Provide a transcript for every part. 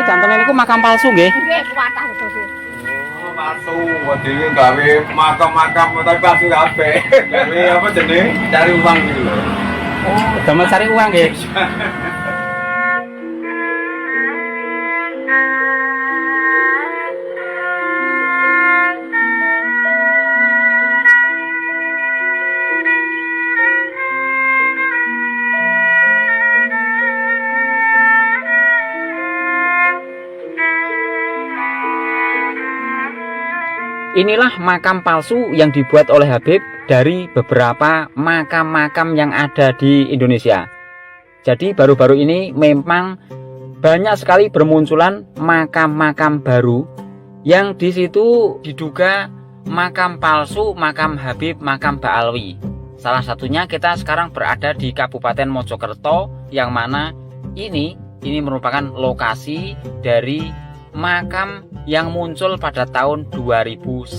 janten niku makam palsu nggih? Nggih, kuwatah betul. Oh, palsu. Dhewe gawe makam-makam tapi palsu kabeh. Gawe apa jenenge? Cari uang gitu lho. Oh, damel cari uang nggih. Inilah makam palsu yang dibuat oleh Habib dari beberapa makam-makam yang ada di Indonesia. Jadi baru-baru ini memang banyak sekali bermunculan makam-makam baru yang di situ diduga makam palsu, makam Habib, makam Ba'alwi. Salah satunya kita sekarang berada di Kabupaten Mojokerto, yang mana ini merupakan lokasi dari makam yang muncul pada tahun 2019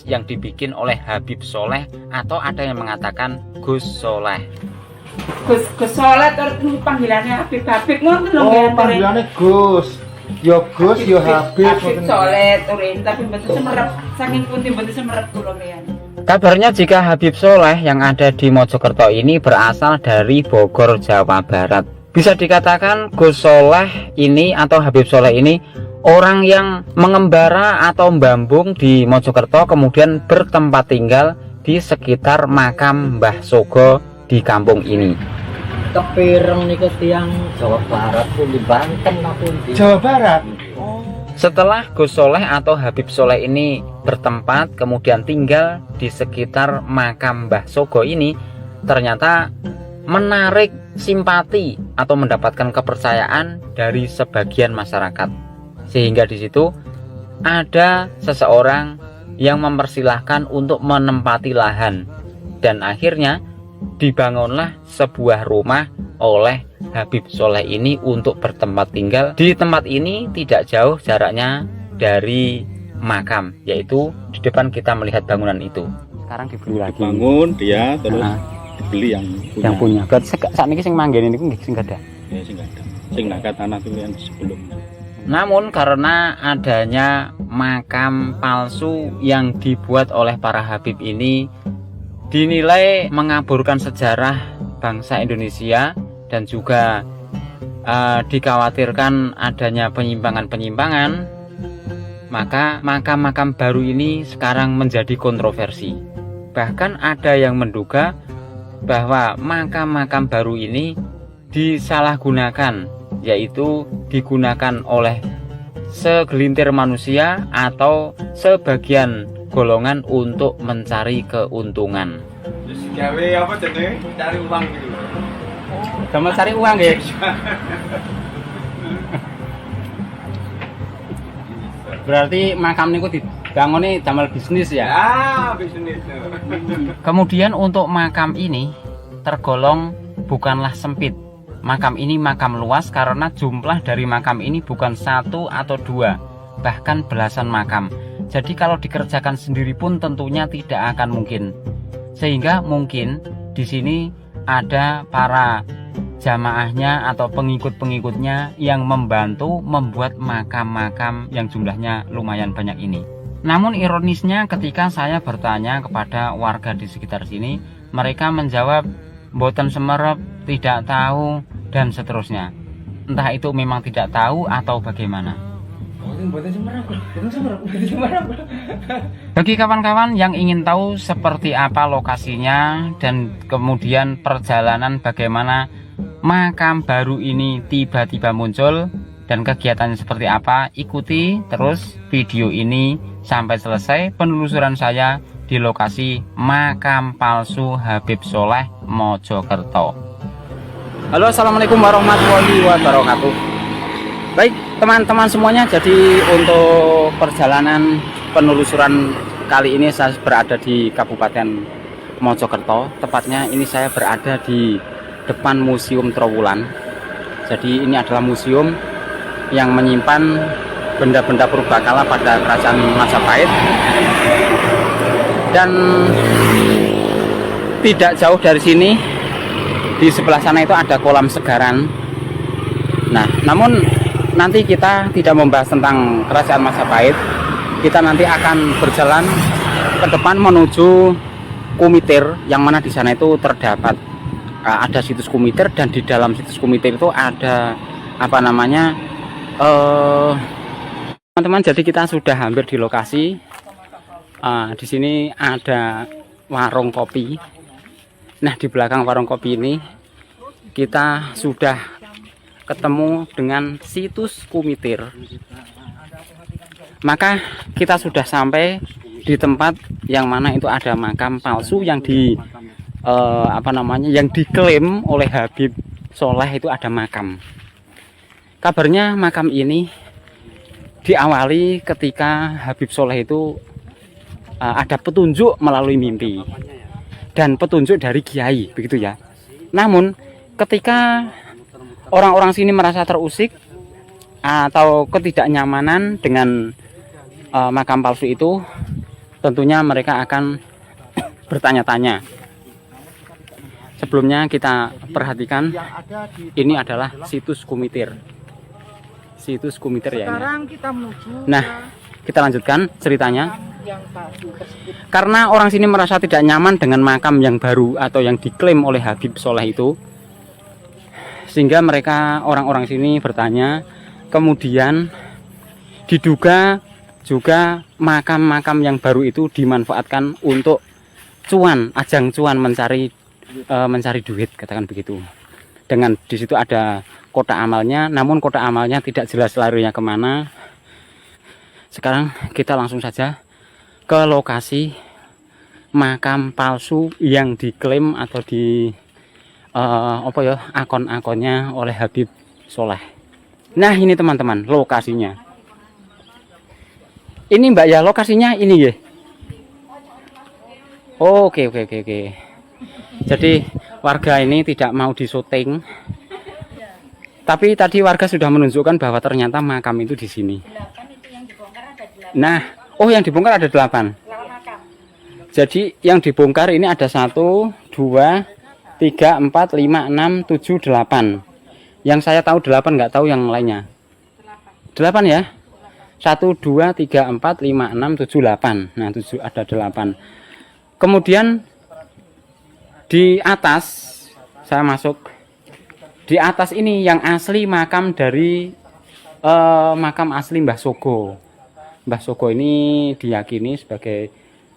yang dibikin oleh Habib Soleh, atau ada yang mengatakan Gus Soleh. Gus Soleh terus panggilannya Habib ngoten lho. Oh, panggilannya Gus. Ya Gus, ya Habib. Habib Soleh turin, tapi mboten semerep. Saking pundi mboten semerep kula riyen. Kabarnya jika Habib Soleh yang ada di Mojokerto ini berasal dari Bogor, Jawa Barat. Bisa dikatakan Gus Soleh ini atau Habib Soleh ini orang yang mengembara atau membambung di Mojokerto, kemudian bertempat tinggal di sekitar makam Mbah Sogo di kampung ini. Kepireng niku tiyang Jawa Barat pundi Banten napa pundi? Jawa Barat. Setelah Gus Soleh atau Habib Soleh ini bertempat kemudian tinggal di sekitar makam Mbah Sogo ini, ternyata menarik simpati atau mendapatkan kepercayaan dari sebagian masyarakat, sehingga di situ ada seseorang yang mempersilahkan untuk menempati lahan, dan akhirnya dibangunlah sebuah rumah oleh Habib Soleh ini untuk bertempat tinggal. Di tempat ini tidak jauh jaraknya dari makam, yaitu di depan kita melihat bangunan itu. Sekarang dibeli lagi. Bangun dia terus dibeli yang punya. Berarti saat ini sing manggen ini sing ada. Ya sing ada. Sing nak tanah itu yang sebelumnya. Namun karena adanya makam palsu yang dibuat oleh para Habib ini dinilai mengaburkan sejarah bangsa Indonesia, dan juga dikhawatirkan adanya penyimpangan-penyimpangan, maka makam-makam baru ini sekarang menjadi kontroversi. Bahkan ada yang menduga bahwa makam-makam baru ini disalahgunakan, yaitu digunakan oleh segelintir manusia atau sebagian golongan untuk mencari keuntungan. Terus gawe apa jenenge? Cari uang gitu lho. Damel cari uang nggih. Berarti makam niku dibangune damel bisnis ya? Ya, bisnis. Kemudian untuk makam ini tergolong bukanlah sempit. Makam ini makam luas karena jumlah dari makam ini bukan satu atau dua, bahkan belasan makam. Jadi kalau dikerjakan sendiri pun tentunya tidak akan mungkin. Sehingga mungkin di sini ada para jamaahnya atau pengikut-pengikutnya yang membantu membuat makam-makam yang jumlahnya lumayan banyak ini. Namun ironisnya ketika saya bertanya kepada warga di sekitar sini, mereka menjawab mboten semerep, tidak tahu, dan seterusnya. Entah itu memang tidak tahu atau bagaimana. Bagi kawan-kawan yang ingin tahu seperti apa lokasinya dan kemudian perjalanan bagaimana makam baru ini tiba-tiba muncul dan kegiatannya seperti apa, ikuti terus video ini sampai selesai penelusuran saya di lokasi makam palsu Habib Soleh Mojokerto. Halo, assalamualaikum warahmatullahi wabarakatuh. Baik teman-teman semuanya, jadi untuk perjalanan penelusuran kali ini saya berada di Kabupaten Mojokerto. Tepatnya ini saya berada di depan Museum Trowulan. Jadi ini adalah museum yang menyimpan benda-benda purbakala pada kerajaan Majapahit. Dan tidak jauh dari sini, di sebelah sana itu ada kolam Segaran. Nah, namun nanti kita tidak membahas tentang kerajaan Majapahit. Kita nanti akan berjalan ke depan menuju Kumitir, yang mana di sana itu terdapat ada situs Kumitir, dan di dalam situs Kumitir itu ada apa namanya teman-teman. Jadi kita sudah hampir di lokasi. Di sini ada warung kopi. Nah, di belakang warung kopi ini kita sudah ketemu dengan situs Kumitir. Maka kita sudah sampai di tempat yang mana itu ada makam palsu yang yang diklaim oleh Habib Soleh. Itu ada makam. Kabarnya makam ini diawali ketika Habib Soleh itu ada petunjuk melalui mimpi dan petunjuk dari kiai, begitu ya. Namun ketika orang-orang sini merasa terusik atau ketidaknyamanan dengan makam palsu itu, tentunya mereka akan bertanya-tanya. Sebelumnya kita perhatikan, ini adalah situs Kumitir. Situs Kumitir ya ini. Nah, kita lanjutkan ceritanya. Karena orang sini merasa tidak nyaman dengan makam yang baru atau yang diklaim oleh Habib Soleh itu, sehingga mereka orang-orang sini bertanya. Kemudian diduga juga makam-makam yang baru itu dimanfaatkan untuk cuan, ajang cuan, mencari duit, katakan begitu. Dengan di situ ada kotak amalnya, namun kotak amalnya tidak jelas larinya kemana. Sekarang kita langsung saja ke lokasi makam palsu yang diklaim atau di akun-akunnya oleh Habib Soleh. Nah, ini teman-teman lokasinya. Ini Mbak ya, lokasinya ini ya. Oke. Jadi warga ini tidak mau disyuting. Tapi tadi warga sudah menunjukkan bahwa ternyata makam itu di sini. Nah, yang dibongkar ada 8. Jadi yang dibongkar ini ada 1, 2, 3, 4, 5, 6, 7, 8. Yang saya tahu 8, nggak tahu yang lainnya. 8 ya. 1, 2, 3, 4, 5, 6, 7, 8. Nah, 7 ada 8. Kemudian di atas saya masuk. Di atas ini yang asli makam dari makam asli Mbah Sogo. Mbah Sogo ini diyakini sebagai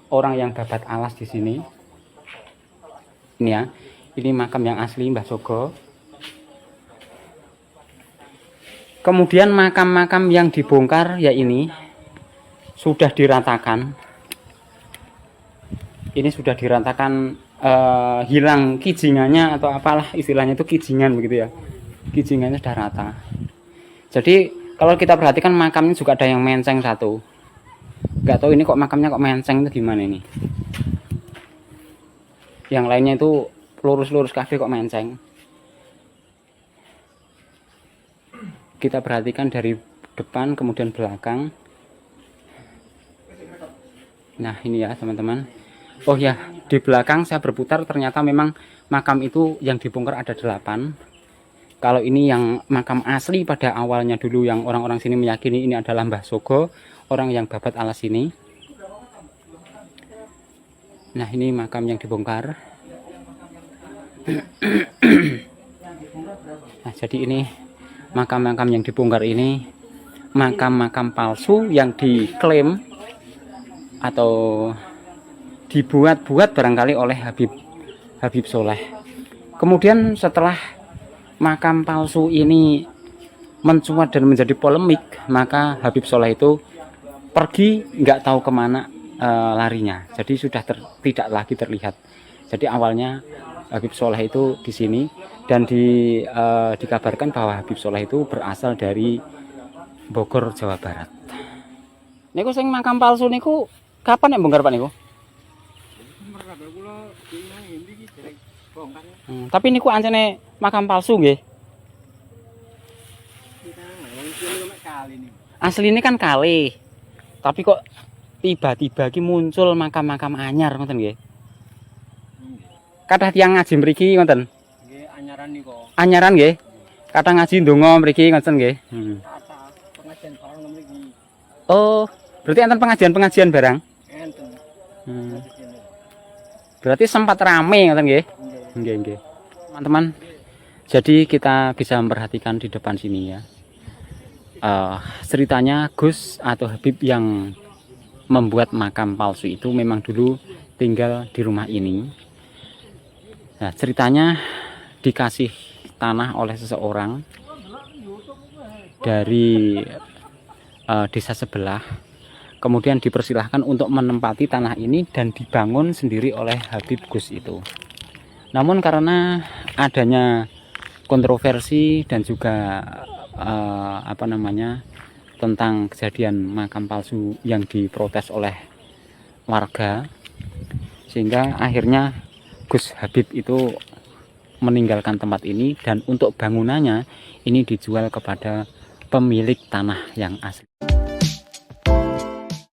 orang yang babat alas di sini. Ini ya. Ini makam yang asli Mbah Sogo. Kemudian makam-makam yang dibongkar ya ini sudah diratakan. Ini sudah diratakan, hilang kijingannya atau apalah istilahnya itu, kijingan begitu ya. Kijingannya sudah rata. Jadi kalau kita perhatikan makamnya juga ada yang menceng satu. Nggak tahu ini kok makamnya kok menceng itu gimana ini. Yang lainnya itu lurus-lurus kabeh kok menceng. Kita perhatikan dari depan kemudian belakang. Nah, ini ya teman-teman. Oh ya, di belakang saya berputar, ternyata memang makam itu yang dibongkar ada 8. Kalau ini yang makam asli pada awalnya dulu yang orang-orang sini meyakini ini adalah Mbah Sogo, orang yang babat alas ini. Nah, ini makam yang dibongkar. Nah, jadi ini makam-makam yang dibongkar ini makam-makam palsu yang diklaim atau dibuat-buat barangkali oleh Habib Soleh. Kemudian setelah makam palsu ini mencuat dan menjadi polemik, maka Habib Soleh itu pergi nggak tahu kemana larinya. Jadi sudah tidak lagi terlihat. Jadi awalnya Habib Soleh itu di sini, dan dikabarkan bahwa Habib Soleh itu berasal dari Bogor, Jawa Barat. Niku sing makam palsu niku kapan ya bongkar Pak niku? Tapi niku ancene makam palsu nggih. Asli ini kan kali. Tapi kok tiba-tiba ki muncul makam-makam anyar ngoten nggih. Kathah tiyang ngaji mriki ngoten. Nggih, anyaran niku. Anyaran nggih. Kathah ngaji ndonga mriki ngoten nggih. Oh, berarti enten pengajian barang. Enten. Hmm. Berarti sempat rame ngoten nggih? Nggih. Teman-teman, jadi kita bisa memperhatikan di depan sini ya. Ceritanya Gus atau Habib yang membuat makam palsu itu memang dulu tinggal di rumah ini. Nah, ceritanya dikasih tanah oleh seseorang dari desa sebelah, kemudian dipersilahkan untuk menempati tanah ini dan dibangun sendiri oleh Habib Gus itu. Namun karena adanya kontroversi dan juga tentang kejadian makam palsu yang diprotes oleh warga, sehingga akhirnya Gus Habib itu meninggalkan tempat ini dan untuk bangunannya ini dijual kepada pemilik tanah yang asli.